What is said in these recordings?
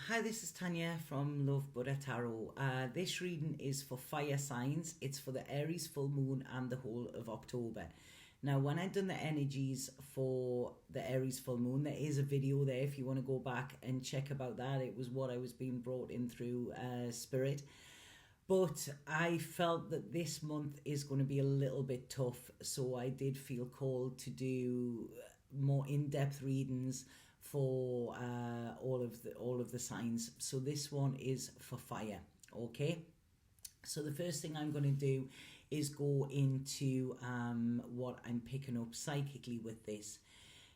Hi, this is Tanya from Love Buddha Tarot. This reading is for fire signs. It's for the Aries full moon and the whole of October. Now, when I've done the energies for the Aries full moon, there is a video there if you want to go back and check about that. It was what I was being brought in through spirit. But I felt that this month is going to be a little bit tough, so I did feel called to do more in-depth readings for all of the signs. So this one is for fire. Okay, so the first thing I'm going to do is go into what I'm picking up psychically with this.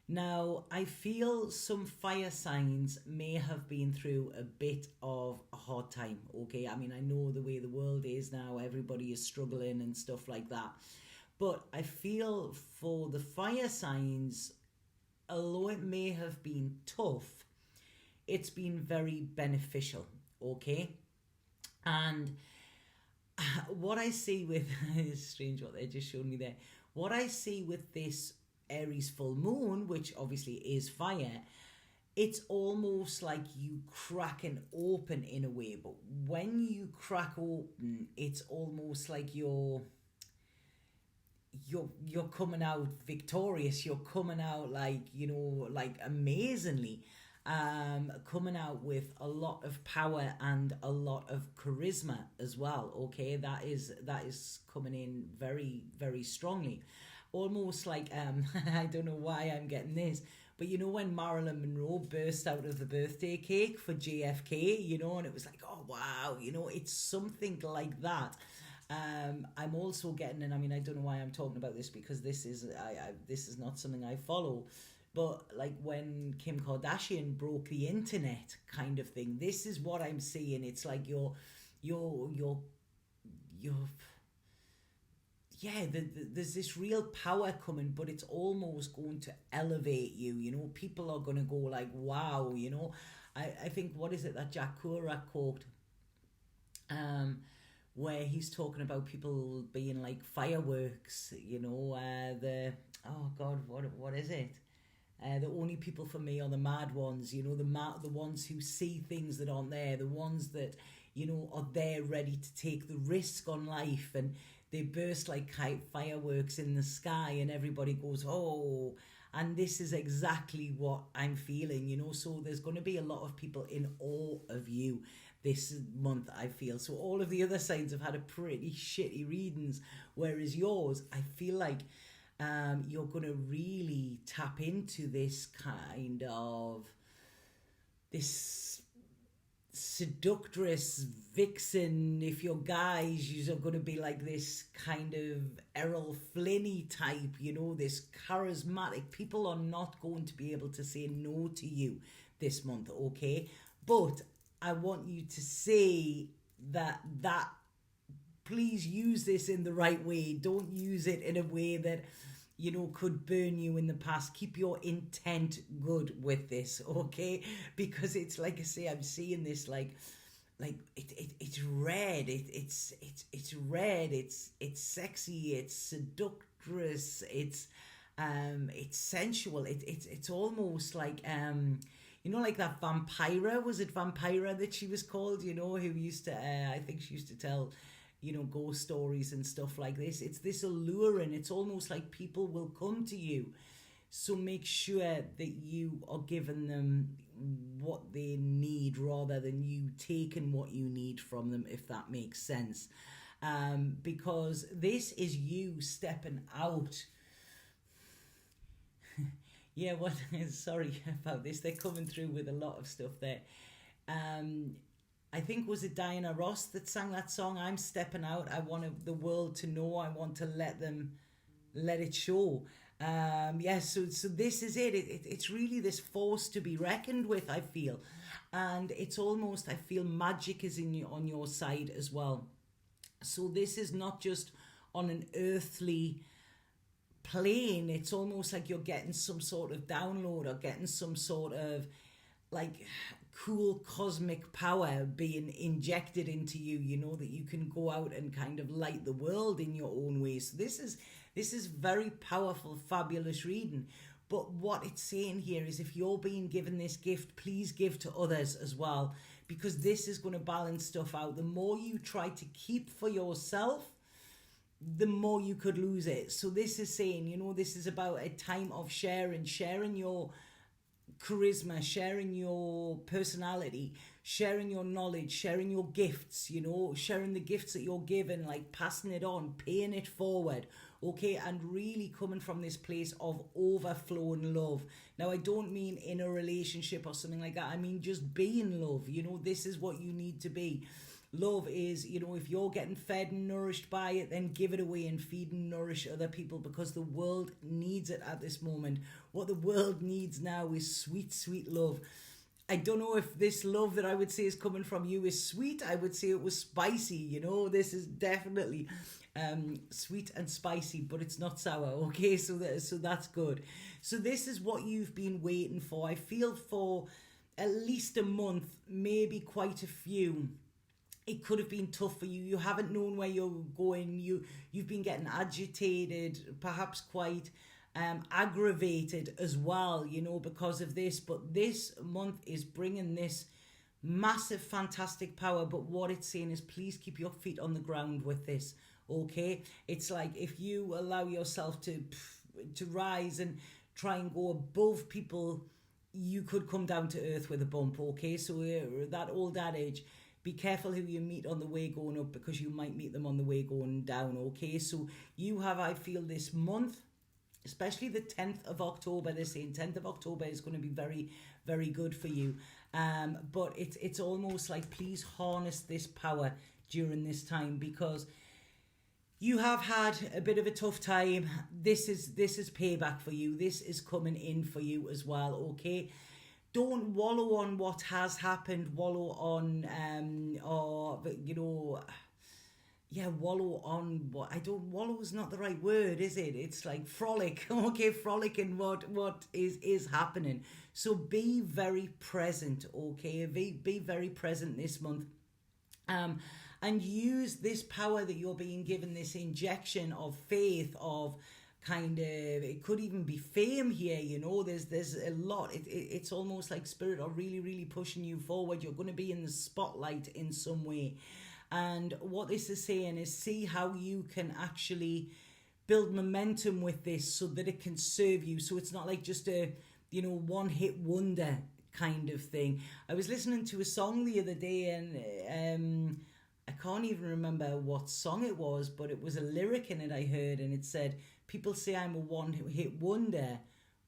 Now, I feel some fire signs may have been through a bit of a hard time, okay? I mean, I know the way the world is now, everybody is struggling and stuff like that. But I feel for the fire signs, although it may have been tough, it's been very beneficial, okay? And what I see with, it's strange what they just showed me there, what I see with this Aries full moon, which obviously is fire, it's almost like you cracking open in a way. But when you crack open, it's almost like you're coming out victorious. You're coming out like, you know, like amazingly, coming out with a lot of power and a lot of charisma as well. Okay, that is coming in very, very strongly. Almost like I don't know why I'm getting this, but you know when Marilyn Monroe burst out of the birthday cake for JFK, you know, and it was like, oh wow, you know, it's something like that. I'm also getting, and I mean, I don't know why I'm talking about this because this is this is not something I follow, but like when Kim Kardashian broke the internet kind of thing, this is what I'm seeing. It's like you're yeah, there's this real power coming, but it's almost going to elevate you. You know, people are going to go like, wow, you know. I think, what is it that Jack Kerouac quote? Where he's talking about people being like fireworks, you know, oh God, what is it? The only people for me are the mad ones, you know, the ones who see things that aren't there, the ones that, you know, are there ready to take the risk on life, and they burst like fireworks in the sky and everybody goes, oh, and this is exactly what I'm feeling, you know. So there's going to be a lot of people in awe of you this month, I feel. So all of the other signs have had a pretty shitty readings, whereas yours, I feel like you're going to really tap into this kind of, this seductress vixen. If you're guys, you're going to be like this kind of Errol Flynn type, you know, this charismatic. People are not going to be able to say no to you this month, okay? But I want you to say that please use this in the right way. Don't use it in a way that, you know, could burn you in the past. Keep your intent good with this, okay? Because it's like I say, I'm seeing this like it's red. It's red. It's sexy. It's seductress. It's sensual. It's almost like you know, like that Vampira. Was it Vampira that she was called? You know, who used to I think she used to tell, you know, ghost stories and stuff like this. It's this alluring. It's almost like people will come to you. So make sure that you are giving them what they need rather than you taking what you need from them, if that makes sense. Because this is you stepping out. Yeah, what? Sorry about this. They're coming through with a lot of stuff there. I think, was it Diana Ross that sang that song, I'm stepping out, I want the world to know, I want to let it show. So this is it. It's really this force to be reckoned with, I feel. And it's almost, I feel magic is on your side as well. So this is not just on an earthly plane. It's almost like you're getting some sort of download or getting some sort of like cool cosmic power being injected into you, you know, that you can go out and kind of light the world in your own way. So this is very powerful, fabulous reading. But what it's saying here is if you're being given this gift, please give to others as well, because this is going to balance stuff out. The more you try to keep for yourself, the more you could lose it. So this is saying, you know, this is about a time of sharing your charisma, sharing your personality, sharing your knowledge, sharing your gifts, you know, sharing the gifts that you're given, like passing it on, paying it forward, okay, and really coming from this place of overflowing love. Now, I don't mean in a relationship or something like that. I mean just being love. You know, this is what you need to be. Love is, you know, if you're getting fed and nourished by it, then give it away and feed and nourish other people, because the world needs it at this moment. What the world needs now is sweet, sweet love. I don't know if this love that I would say is coming from you is sweet. I would say it was spicy, you know. This is definitely sweet and spicy, but it's not sour, okay? So that's good. So this is what you've been waiting for. I feel for at least a month, maybe quite a few. It could have been tough for you. You haven't known where you're going. You've been getting agitated, perhaps quite aggravated as well, you know, because of this. But this month is bringing this massive, fantastic power. But what it's saying is, please keep your feet on the ground with this, okay? It's like if you allow yourself to rise and try and go above people, you could come down to earth with a bump, okay? So that old adage, be careful who you meet on the way going up, because you might meet them on the way going down, okay? So you have, I feel, this month, especially the 10th of October, they're saying 10th of October is going to be very, very good for you. But it's almost like, please harness this power during this time, because you have had a bit of a tough time. This is payback for you. This is coming in for you as well, okay? Don't wallow on what has happened. Wallow on, wallow on what I don't. Wallow is not the right word, is it? It's like frolic. Okay, frolic in what is happening. So be very present. Okay, be very present this month. And use this power that you're being given, this injection of faith, of kind of, it could even be fame here, you know. There's a lot. It's almost like spirit are really, really pushing you forward. You're going to be in the spotlight in some way. And what this is saying is, see how you can actually build momentum with this so that it can serve you. So it's not like just a, you know, one-hit wonder kind of thing. I was listening to a song the other day, and I can't even remember what song it was, but it was a lyric in it I heard, and it said, people say I'm a one-hit wonder.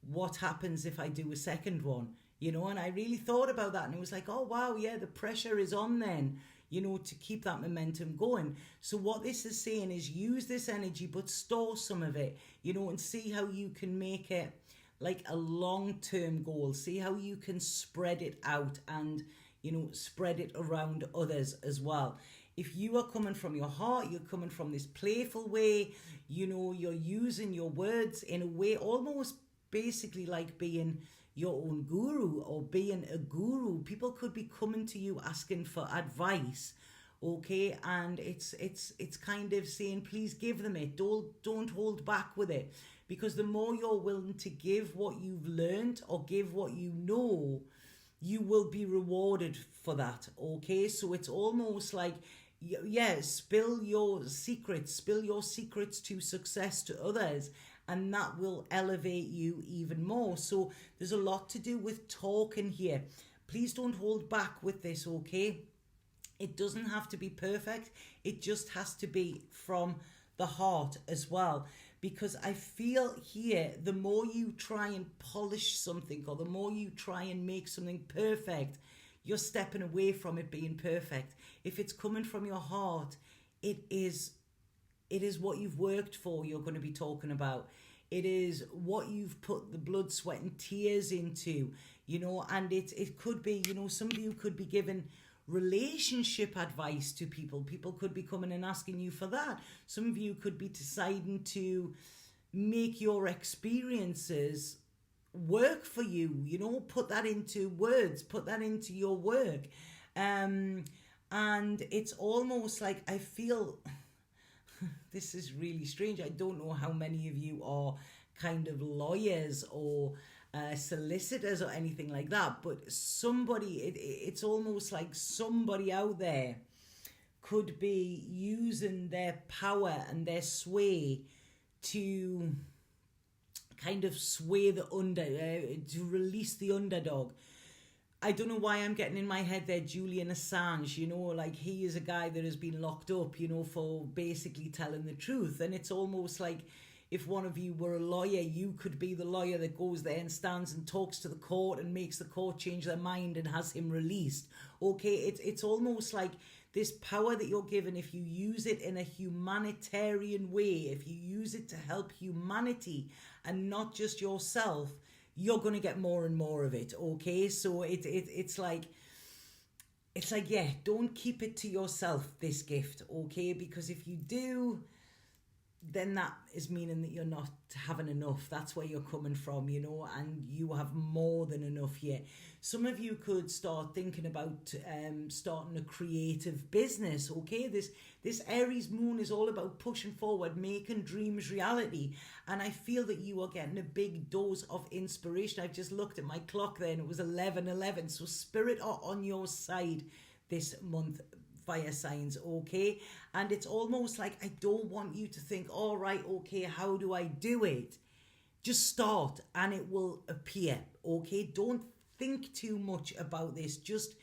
What happens if I do a second one? You know, and I really thought about that, and it was like, oh, wow, yeah, the pressure is on then, you know, to keep that momentum going. So what this is saying is, use this energy, but store some of it, you know, and see how you can make it like a long-term goal. See how you can spread it out and, you know, spread it around others as well. If you are coming from your heart, you're coming from this playful way, you know, you're using your words in a way almost basically like being your own guru or being a guru. People could be coming to you asking for advice, okay? And it's kind of saying, please give them it. Don't hold back with it, because the more you're willing to give what you've learned or give what you know, you will be rewarded for that, okay? So it's almost like, yeah, spill your secrets to success to others, and that will elevate you even more. So there's a lot to do with talking here. Please don't hold back with this, okay? It doesn't have to be perfect. It just has to be from the heart as well. Because I feel here, the more you try and polish something, or the more you try and make something perfect, you're stepping away from it being perfect. If it's coming from your heart, it is what you've worked for you're going to be talking about. It is what you've put the blood, sweat and tears into, you know, and it could be, you know, some of you could be giving relationship advice to people. People could be coming and asking you for that. Some of you could be deciding to make your experiences work for you, you know, put that into words, put that into your work. And it's almost like, I feel this is really strange. I don't know how many of you are kind of lawyers or solicitors or anything like that, but somebody, it's almost like somebody out there could be using their power and their sway to kind of sway the to release the underdog. I don't know why I'm getting in my head there Julian Assange, like he is a guy that has been locked up, for basically telling the truth. And it's almost like if one of you were a lawyer, you could be the lawyer that goes there and stands and talks to the court and makes the court change their mind and has him released. Okay, it's almost like this power that you're given, if you use it in a humanitarian way, if you use it to help humanity and not just yourself, you're going to get more and more of it. Okay, so it's like, yeah, don't keep it to yourself, this gift. Okay, because if you do, then that is meaning that you're not having enough. That's where you're coming from, and you have more than enough here. Some of you could start thinking about starting a creative business. Okay, this Aries moon is all about pushing forward, making dreams reality, and I feel that you are getting a big dose of inspiration. I've just looked at my clock there and it was 11:11, so spirit are on your side this month, fire signs. Okay, and it's almost like, I don't want you to think, all right, okay, how do I do it? Just start and it will appear. Okay, don't think too much about this. Just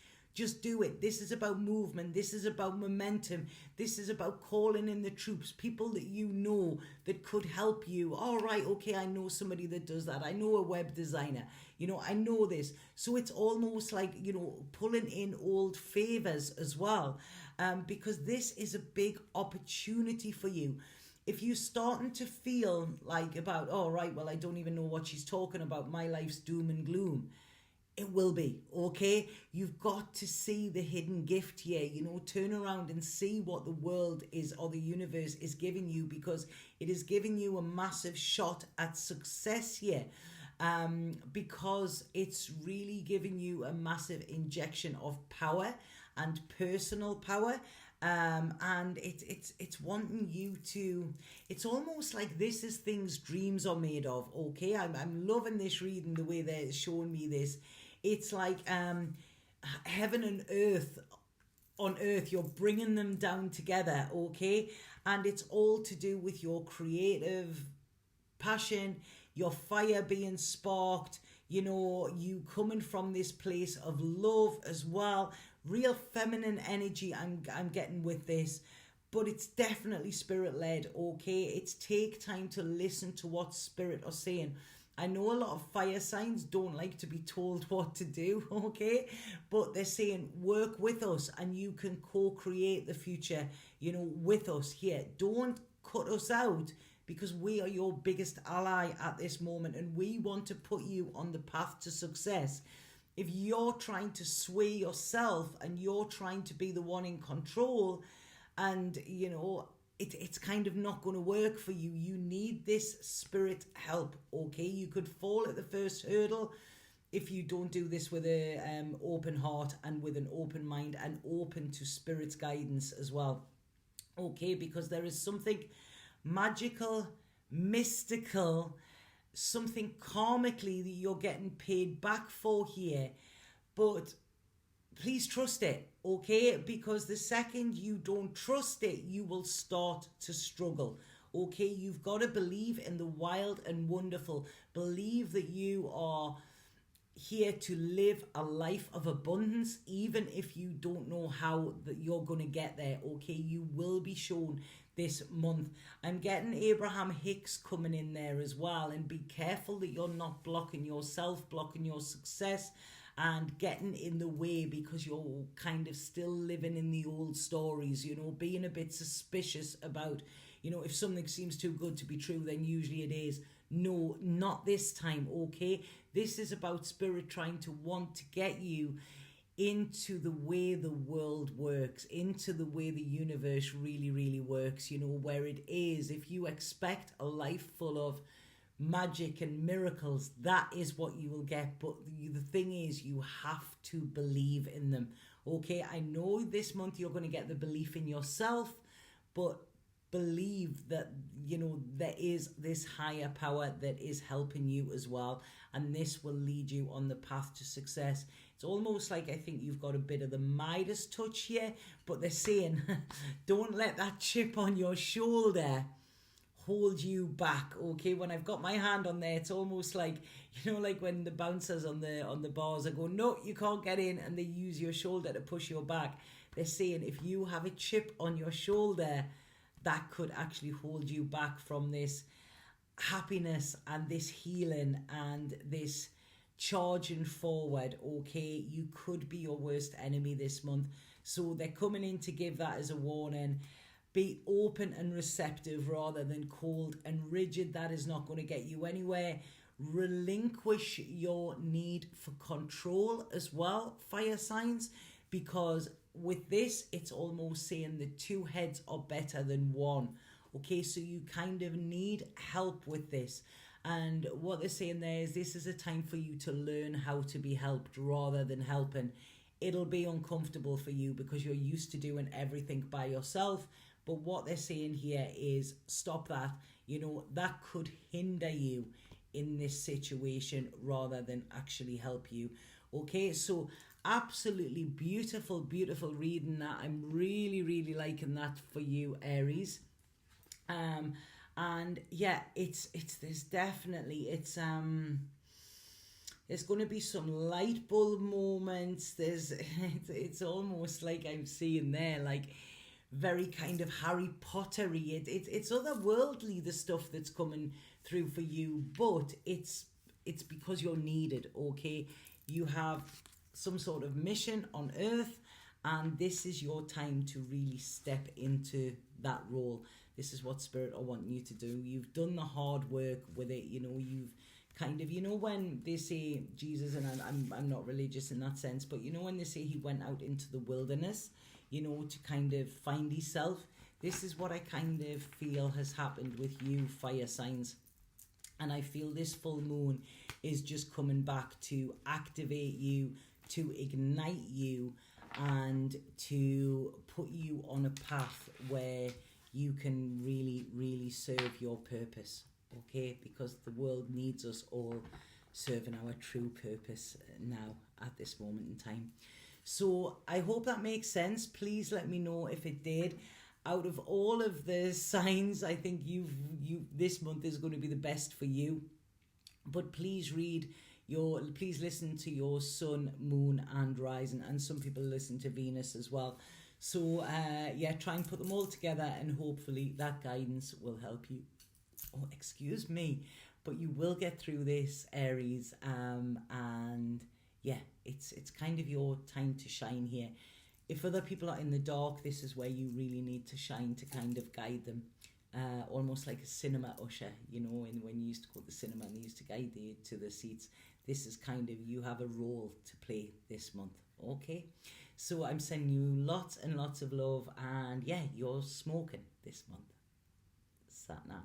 do it. This is about movement. This is about momentum. This is about calling in the troops, people that you know that could help you. All right, okay, I know somebody that does that. I know a web designer. I know this. So it's almost like, pulling in old favors as well, because this is a big opportunity for you. If you're starting to feel like about, oh, right, well, I don't even know what she's talking about, my life's doom and gloom, it will be, okay? You've got to see the hidden gift here, turn around and see what the world is, or the universe is giving you, because it is giving you a massive shot at success here, because it's really giving you a massive injection of power and personal power. And it's wanting you to, it's almost like this is things dreams are made of. Okay, I'm loving this reading, the way they're showing me this. It's like heaven and earth, on earth, you're bringing them down together. Okay, and it's all to do with your creative passion, your fire being sparked, you coming from this place of love as well. Real feminine energy I'm getting with this, but it's definitely spirit-led. Okay, it's take time to listen to what spirit are saying. I know a lot of fire signs don't like to be told what to do, okay, but they're saying work with us and you can co-create the future, with us here. Don't cut us out, because we are your biggest ally at this moment and we want to put you on the path to success. If you're trying to sway yourself and you're trying to be the one in control, and it's kind of not going to work for you. You need this spirit help. Okay, you could fall at the first hurdle if you don't do this with an open heart and with an open mind and open to spirit's guidance as well. Okay, because there is something magical, mystical, something karmically that you're getting paid back for here, but please trust it, okay? Because the second you don't trust it, you will start to struggle. Okay, you've got to believe in the wild and wonderful. Believe that you are here to live a life of abundance, even if you don't know how that you're going to get there. Okay, you will be shown this month. I'm getting Abraham Hicks coming in there as well, and be careful that you're not blocking yourself, blocking your success and getting in the way, because you're kind of still living in the old stories, being a bit suspicious about, if something seems too good to be true, then usually it is. No, not this time, okay? This is about spirit trying to want to get you into the way the world works, into the way the universe really, really works, where it is. If you expect a life full of magic and miracles, that is what you will get. But the thing is, you have to believe in them. Okay, I know this month you're going to get the belief in yourself, but believe that, you know, there is this higher power that is helping you as well, and this will lead you on the path to success. It's almost like I think you've got a bit of the Midas touch here, but they're saying don't let that chip on your shoulder hold you back. Okay, when I've got my hand on there, it's almost like, you know, like when the bouncers on the bars are going, no, you can't get in, and they use your shoulder to push your back. They're saying if you have a chip on your shoulder, that could actually hold you back from this happiness and this healing and this charging forward. Okay, you could be your worst enemy this month, so they're coming in to give that as a warning. Be open and receptive rather than cold and rigid. That is not going to get you anywhere. Relinquish your need for control as well, fire signs, because with this, it's almost saying the two heads are better than one. Okay, so you kind of need help with this. And what they're saying there is this is a time for you to learn how to be helped rather than helping. It'll be uncomfortable for you because you're used to doing everything by yourself. But what they're saying here is stop that. You know, that could hinder you in this situation rather than actually help you. Okay, so absolutely beautiful, beautiful reading that. I'm really, really liking that for you, Aries. And yeah, there's definitely, there's going to be some light bulb moments. It's almost like I'm seeing there, like, very kind of Harry Pottery. It's otherworldly, the stuff that's coming through for you, but it's because you're needed. Okay, you have some sort of mission on Earth, and this is your time to really step into that role. This is what Spirit are wanting you to do. You've done the hard work with it. You know, you've kind of, you know, when they say Jesus, and I'm not religious in that sense, but you know, when they say he went out into the wilderness, you know, to kind of find himself. This is what I kind of feel has happened with you, fire signs. And I feel this full moon is just coming back to activate you, to ignite you, and to put you on a path where you can really, really serve your purpose. Okay? Because the world needs us all serving our true purpose now at this moment in time. So I hope that makes sense. Please let me know if it did. Out of all of the signs, I think this month is going to be the best for you. But please please listen to your sun, moon, and rising, and some people listen to Venus as well. So yeah, try and put them all together, and hopefully that guidance will help you. Oh, excuse me, but you will get through this, Aries, and yeah, it's kind of your time to shine here. If other people are in the dark, this is where you really need to shine to kind of guide them. Almost like a cinema usher, you know, when you used to go to the cinema and they used to guide you to the seats. This is kind of, you have a role to play this month. Okay, so I'm sending you lots and lots of love, and yeah, you're smoking this month. Sat now.